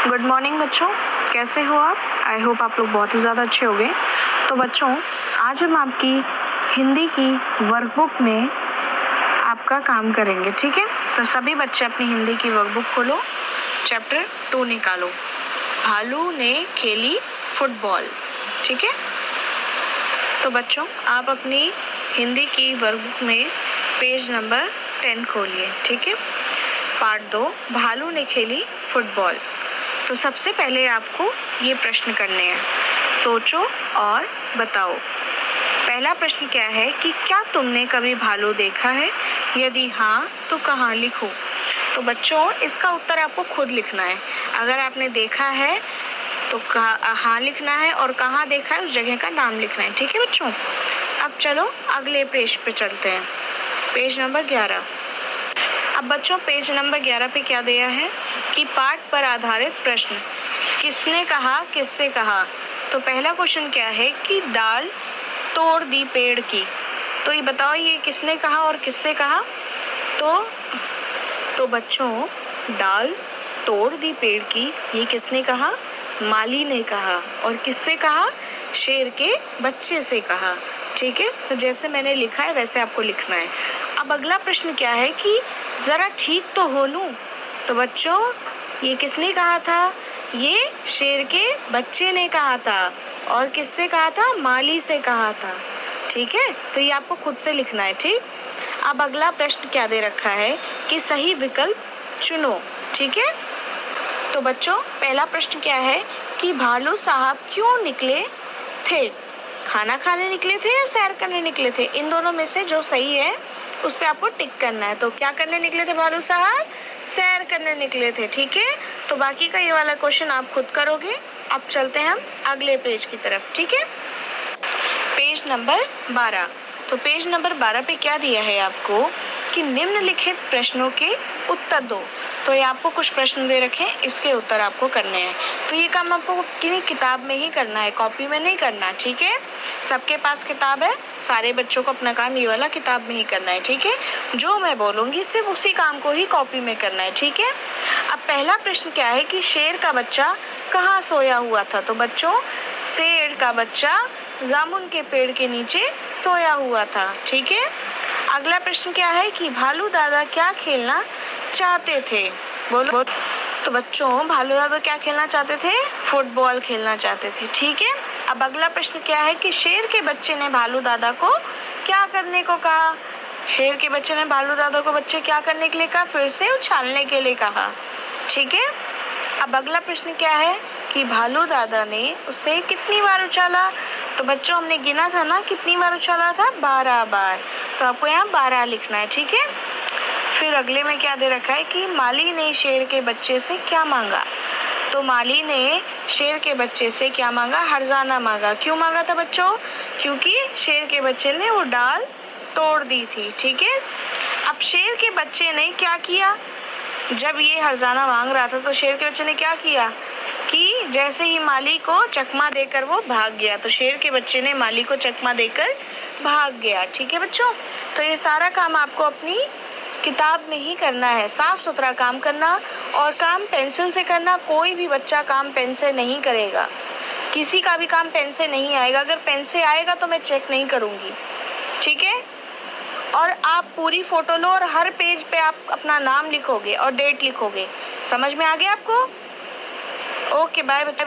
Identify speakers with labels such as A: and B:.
A: Good morning बच्चों, कैसे हो आप? आई होप आप लोग बहुत ही ज़्यादा अच्छे होंगे। तो बच्चों, आज हम आपकी हिंदी की वर्कबुक में आपका काम करेंगे, ठीक है? तो सभी बच्चे अपनी हिंदी की वर्कबुक खोलो, चैप्टर 2 निकालो। भालू ने खेली फुटबॉल, ठीक है? तो बच्चों, आप अपनी हिंदी की वर्कबुक में पेज नंबर 10 खोलिए, ठीक है? पार्ट 2, भालू ने खेली फुटबॉल। तो सबसे पहले आपको ये प्रश्न करने हैं, सोचो और बताओ। पहला प्रश्न क्या है कि क्या तुमने कभी भालू देखा है? यदि हाँ तो कहाँ? लिखो। तो बच्चों, इसका उत्तर आपको खुद लिखना है। अगर आपने देखा है तो हाँ लिखना है, और कहाँ देखा है उस जगह का नाम लिखना है, ठीक है बच्चों? अब चलो अगले पेज पे चलते हैं, पेज नंबर 11। अब बच्चों, पेज नंबर 11 पे क्या दिया है कि पाठ पर आधारित प्रश्न, किसने कहा, किससे कहा? तो पहला क्वेश्चन क्या है कि डाल तोड़ दी पेड़ की। तो ये बताओ, ये किसने कहा और किससे कहा? तो बच्चों, डाल तोड़ दी पेड़ की, ये किसने कहा? माली ने कहा। और किससे कहा? शेर के बच्चे से कहा, ठीक है? तो जैसे मैंने लिखा है वैसे आपको लिखना है। अब अगला प्रश्न क्या है कि जरा ठीक तो हो लूं। तो बच्चों, ये किसने कहा था? ये शेर के बच्चे ने कहा था। और किससे कहा था? माली से कहा था, ठीक है? तो ये आपको खुद से लिखना है, ठीक? अब अगला प्रश्न क्या दे रखा है कि सही विकल्प चुनो, ठीक है? तो बच्चों, पहला प्रश्न क्या है कि भालू साहब क्यों निकले थे? खाना खाने निकले थे या सैर करने निकले थे? इन दोनों में से जो सही है उस पे आपको टिक करना है। तो क्या करने निकले थे भालू साहब? सैर करने निकले थे, ठीक है? तो बाकी का ये वाला क्वेश्चन आप खुद करोगे। अब चलते हैं हम अगले पेज की तरफ, ठीक है? Page number 12। तो पेज नंबर 12 पे क्या दिया है आपको कि निम्नलिखित प्रश्नों के उत्तर दो। तो ये आपको कुछ प्रश्न दे रखे हैं, इसके उत्तर आपको करने हैं। तो ये काम आपको किसी किताब में ही करना है, कॉपी में नहीं करना, ठीक है? सबके पास किताब है, सारे बच्चों को अपना काम ये वाला किताब में ही करना है, ठीक है? जो मैं बोलूँगी सिर्फ उसी काम को ही कॉपी में करना है, ठीक है? अब पहला प्रश्न क्या है कि शेर का बच्चा कहाँ सोया हुआ था? तो बच्चों, शेर का बच्चा जामुन के पेड़ के नीचे सोया हुआ था, ठीक है? अगला प्रश्न क्या है कि भालू दादा क्या खेलना चाहते थे? बोलो। तो बच्चों, भालू दादा क्या खेलना चाहते थे? फुटबॉल खेलना चाहते थे, ठीक है? अब अगला प्रश्न क्या है कि शेर के बच्चे ने भालू दादा को क्या करने को कहा? शेर के बच्चे ने भालू दादा को बच्चे क्या करने के लिए कहा? फिर से उछालने के लिए कहा, ठीक है? अब अगला प्रश्न क्या है कि भालू दादा ने उसे कितनी बार उछाला? तो बच्चों, हमने गिना था ना कितनी बार उछाला था? 12 बार। तो आपको यहाँ 12 लिखना है, ठीक है? फिर अगले में क्या दे रखा है कि माली ने शेर के बच्चे से क्या मांगा? तो माली ने शेर के बच्चे से क्या मांगा? हर्जाना मांगा। क्यों मांगा था बच्चों? क्योंकि शेर के बच्चे ने वो डाल तोड़ दी थी, ठीक है? अब शेर के बच्चे ने क्या किया? जब ये हर्जाना मांग रहा था तो शेर के बच्चे ने क्या किया कि जैसे ही माली को चकमा देकर वो भाग गया। तो शेर के बच्चे ने माली को चकमा देकर भाग गया, ठीक है बच्चों? तो ये सारा काम आपको अपनी किताब में ही करना है, साफ सुथरा काम करना, और काम पेंसिल से करना। कोई भी बच्चा काम पेन से नहीं करेगा, किसी का भी काम पेन से नहीं आएगा। अगर पेन से आएगा तो मैं चेक नहीं करूँगी, ठीक है? और आप पूरी फोटो लो और हर पेज पे आप अपना नाम लिखोगे और डेट लिखोगे। समझ में आ गया आपको? ओके, बाय बच्चा।